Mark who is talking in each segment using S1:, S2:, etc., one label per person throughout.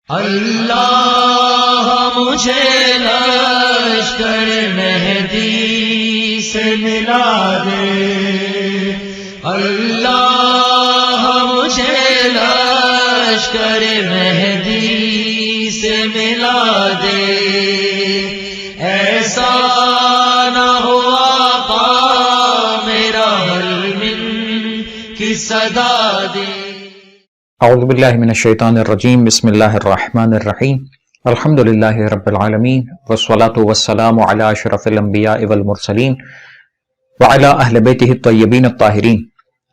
S1: اللہ مجھے لشکر مہدی سے ملا دے، اللہ مجھے لشکر مہدی سے ملا دے، ایسا نہ ہو آقا میرا من کی صدا دے۔
S2: اعوذ باللہ من الشیطان الرجیم، بسم اللہ الرحمن الرحیم، الحمد للہ رب العالمین، والصلاة والسلام علی اشرف الانبیاء والمرسلین وعلی اہل بیتہ الطیبین الطاہرین،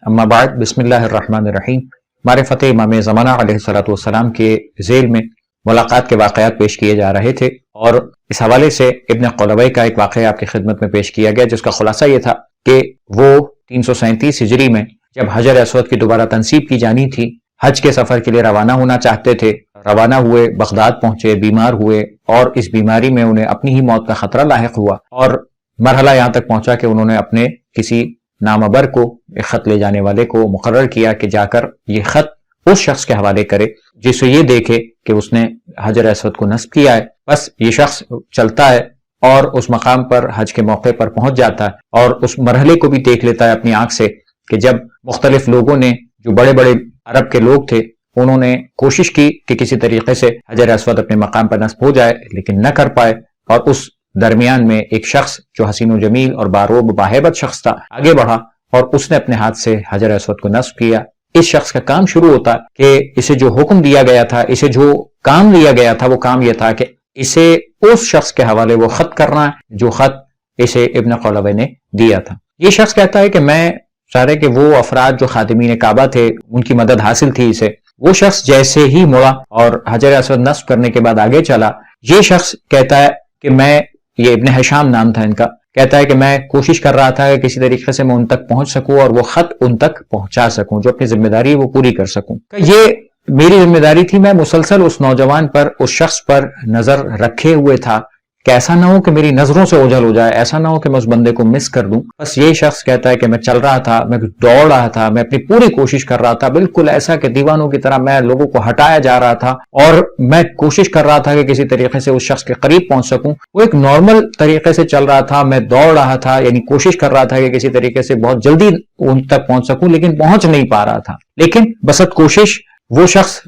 S2: اما بعد، بسم اللہ الرحمن الرحیم۔ معرفت امام زمانہ علیہ الصلوۃ والسلام کے ذیل میں ملاقات کے واقعات پیش کیے جا رہے تھے، اور اس حوالے سے ابن قلوی کا ایک واقعہ آپ کی خدمت میں پیش کیا گیا، جس کا خلاصہ یہ تھا کہ وہ 337 ہجری میں جب حجر اسود کی دوبارہ تنصیب کی جانی تھی، حج کے سفر کے لیے روانہ ہونا چاہتے تھے، روانہ ہوئے، بغداد پہنچے، بیمار ہوئے، اور اس بیماری میں انہیں اپنی ہی موت کا خطرہ لاحق ہوا، اور مرحلہ یہاں تک پہنچا کہ انہوں نے اپنے کسی نامبر کو، ایک خط لے جانے والے کو مقرر کیا کہ جا کر یہ خط اس شخص کے حوالے کرے جس سے یہ دیکھے کہ اس نے حجر اسود کو نصب کیا ہے۔ بس یہ شخص چلتا ہے اور اس مقام پر حج کے موقع پر پہنچ جاتا ہے، اور اس مرحلے کو بھی دیکھ لیتا ہے اپنی آنکھ سے کہ جب مختلف لوگوں نے، جو بڑے بڑے عرب کے لوگ تھے، انہوں نے کوشش کی کہ کسی طریقے سے حجر اسود اپنے مقام پر نصب ہو جائے، لیکن نہ کر پائے، اور اس درمیان میں ایک شخص جو حسین و جمیل اور باروب باہیبت شخص تھا، آگے بڑھا اور اس نے اپنے ہاتھ سے حجر اسود کو نصب کیا۔ اس شخص کا کام شروع ہوتا کہ اسے جو حکم دیا گیا تھا، اسے جو کام دیا گیا تھا، وہ کام یہ تھا کہ اسے اس شخص کے حوالے وہ خط کرنا ہے جو خط اسے ابن قلوی نے دیا تھا۔ یہ شخص کہتا ہے کہ میں سارے کہ وہ افراد جو خادمین کعبہ تھے، ان کی مدد حاصل تھی اسے، وہ شخص جیسے ہی مڑا اور حجر اسود نصب کرنے کے بعد آگے چلا، یہ شخص کہتا ہے کہ میں، یہ ابن ہشام نام تھا ان کا، کہتا ہے کہ میں کوشش کر رہا تھا کہ کسی طریقے سے میں ان تک پہنچ سکوں اور وہ خط ان تک پہنچا سکوں، جو اپنی ذمہ داری وہ پوری کر سکوں۔ یہ میری ذمہ داری تھی، میں مسلسل اس نوجوان پر، اس شخص پر نظر رکھے ہوئے تھا کہ ایسا نہ ہو کہ میری نظروں سے اوجھل ہو جائے، ایسا نہ ہو کہ میں اس بندے کو مس کر دوں۔ بس یہ شخص کہتا ہے کہ میں چل رہا تھا، میں دوڑ رہا تھا، میں اپنی پوری کوشش کر رہا تھا، بالکل ایسا کہ دیوانوں کی طرح میں لوگوں کو ہٹایا جا رہا تھا، اور میں کوشش کر رہا تھا کہ کسی طریقے سے اس شخص کے قریب پہنچ سکوں۔ وہ ایک نارمل طریقے سے چل رہا تھا، میں دوڑ رہا تھا، یعنی کوشش کر رہا تھا کہ کسی طریقے سے بہت جلدی ان تک پہنچ سکوں، لیکن پہنچ نہیں پا رہا تھا۔ لیکن بسط کوشش وہ شخص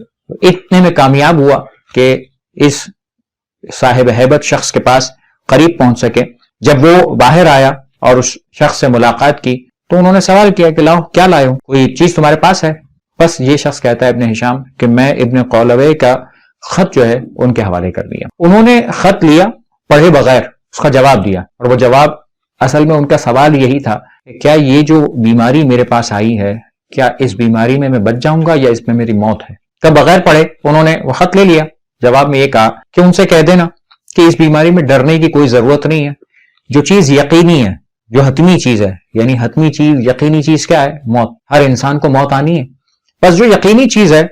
S2: اتنے میں کامیاب ہوا کہ اس صاحب ہیبت شخص کے پاس قریب پہنچ سکے۔ جب وہ باہر آیا اور اس شخص سے ملاقات کی تو انہوں نے سوال کیا کہ لاؤ، کیا لائے ہو، کوئی چیز تمہارے پاس ہے؟ بس یہ شخص کہتا ہے ابن ہشام کہ میں ابن قلوی کا خط جو ہے ان کے حوالے کر دیا۔ انہوں نے خط لیا، پڑھے بغیر اس کا جواب دیا، اور وہ جواب اصل میں ان کا سوال یہی تھا کہ کیا یہ جو بیماری میرے پاس آئی ہے، کیا اس بیماری میں بچ جاؤں گا یا اس میں میری موت ہے؟ کہ بغیر پڑھے انہوں نے وہ خط لے لیا۔ جواب میں یہ کہا کہ ان سے کہہ دینا کہ اس بیماری میں ڈرنے کی کوئی ضرورت نہیں ہے، جو چیز یقینی ہے، جو حتمی چیز ہے، یعنی حتمی چیز، یقینی چیز کیا ہے؟ موت۔ ہر انسان کو موت آنی ہے، بس جو یقینی چیز ہے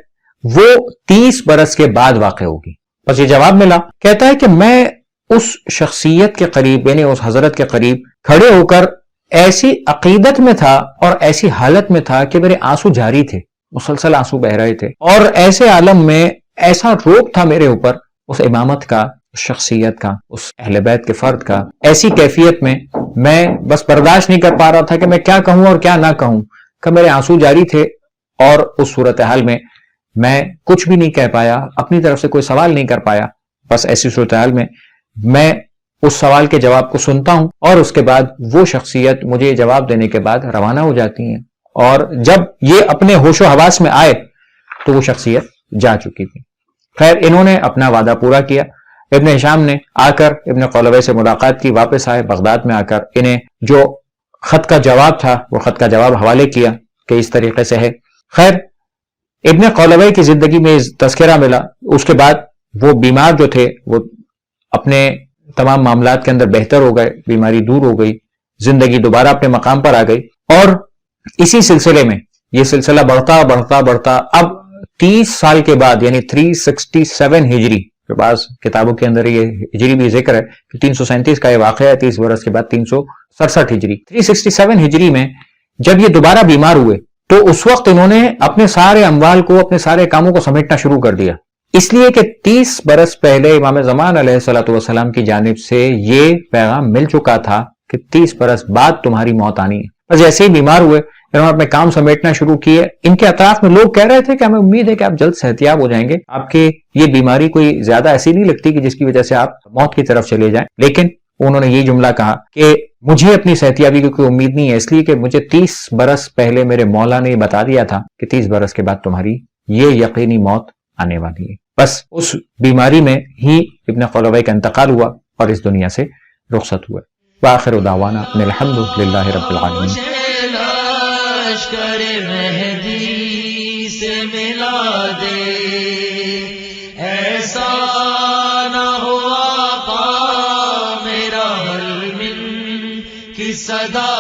S2: وہ 30 برس کے بعد واقع ہوگی۔ بس یہ جواب ملا۔ کہتا ہے کہ میں اس شخصیت کے قریب، یعنی اس حضرت کے قریب کھڑے ہو کر ایسی عقیدت میں تھا اور ایسی حالت میں تھا کہ میرے آنسو جاری تھے، مسلسل آنسو بہ رہے تھے، اور ایسے عالم میں ایسا روب تھا میرے اوپر اس امامت کا، اس شخصیت کا، اس اہل بیت کے فرد کا، ایسی کیفیت میں میں بس برداشت نہیں کر پا رہا تھا کہ میں کیا کہوں اور کیا نہ کہوں، کہ میرے آنسو جاری تھے، اور اس صورتحال میں میں کچھ بھی نہیں کہہ پایا، اپنی طرف سے کوئی سوال نہیں کر پایا۔ بس ایسی صورتحال میں میں اس سوال کے جواب کو سنتا ہوں، اور اس کے بعد وہ شخصیت مجھے جواب دینے کے بعد روانہ ہو جاتی ہیں، اور جب یہ اپنے ہوش و حواس میں آئے تو وہ شخصیت جا چکی تھی۔ خیر، انہوں نے اپنا وعدہ پورا کیا۔ ابن ہشام نے آ کر ابن قلوی سے ملاقات کی، واپس آئے بغداد میں، آ کر انہیں جو خط کا جواب تھا وہ خط کا جواب حوالے کیا کہ اس طریقے سے ہے۔ خیر، ابن قلوی کی زندگی میں تذکرہ ملا۔ اس کے بعد وہ بیمار جو تھے وہ اپنے تمام معاملات کے اندر بہتر ہو گئے، بیماری دور ہو گئی، زندگی دوبارہ اپنے مقام پر آ گئی، اور اسی سلسلے میں یہ سلسلہ بڑھتا بڑھتا بڑھتا اب 30 سال کے بعد، یعنی 367 ہجری، بعض کتابوں کے اندر یہ ہجری بھی ذکر ہے کہ 337 کا یہ واقعہ ہے، 30 برس کے بعد 367 ہجری، 367 ہجری میں جب یہ دوبارہ بیمار ہوئے تو اس وقت انہوں نے اپنے سارے اموال کو، اپنے سارے کاموں کو سمیٹنا شروع کر دیا۔ اس لیے کہ 30 برس پہلے امام زمان علیہ الصلوۃ والسلام کی جانب سے یہ پیغام مل چکا تھا کہ 30 برس بعد تمہاری موت آنی ہے. بس ایسے ہی بیمار ہوئے، انہوں نے اپنے کام سمیٹنا شروع کیے. ان کے اطراف میں لوگ کہہ رہے تھے کہ ہمیں امید ہے کہ آپ جلد صحتیاب ہو جائیں گے، آپ کے یہ بیماری کوئی زیادہ ایسی نہیں لگتی کہ جس کی وجہ سے آپ موت کی طرف چلے جائیں. لیکن انہوں نے یہ جملہ کہا کہ مجھے اپنی صحتیابی کی کوئی امید نہیں ہے، اس لیے کہ مجھے 30 برس پہلے میرے مولا نے یہ بتا دیا تھا کہ 30 برس کے بعد تمہاری یہ یقینی موت آنے والی ہے. بس اس بیماری میں ہی ابن خلوہ کا انتقال ہوا اور اس دنیا سے رخصت ہوئے. وآخر دعوانا ان الحمد للہ رب العالمین.
S1: لشکر مہدی سے ملا دے، ایسا نہ ہوا پا میرا حل من کی صدا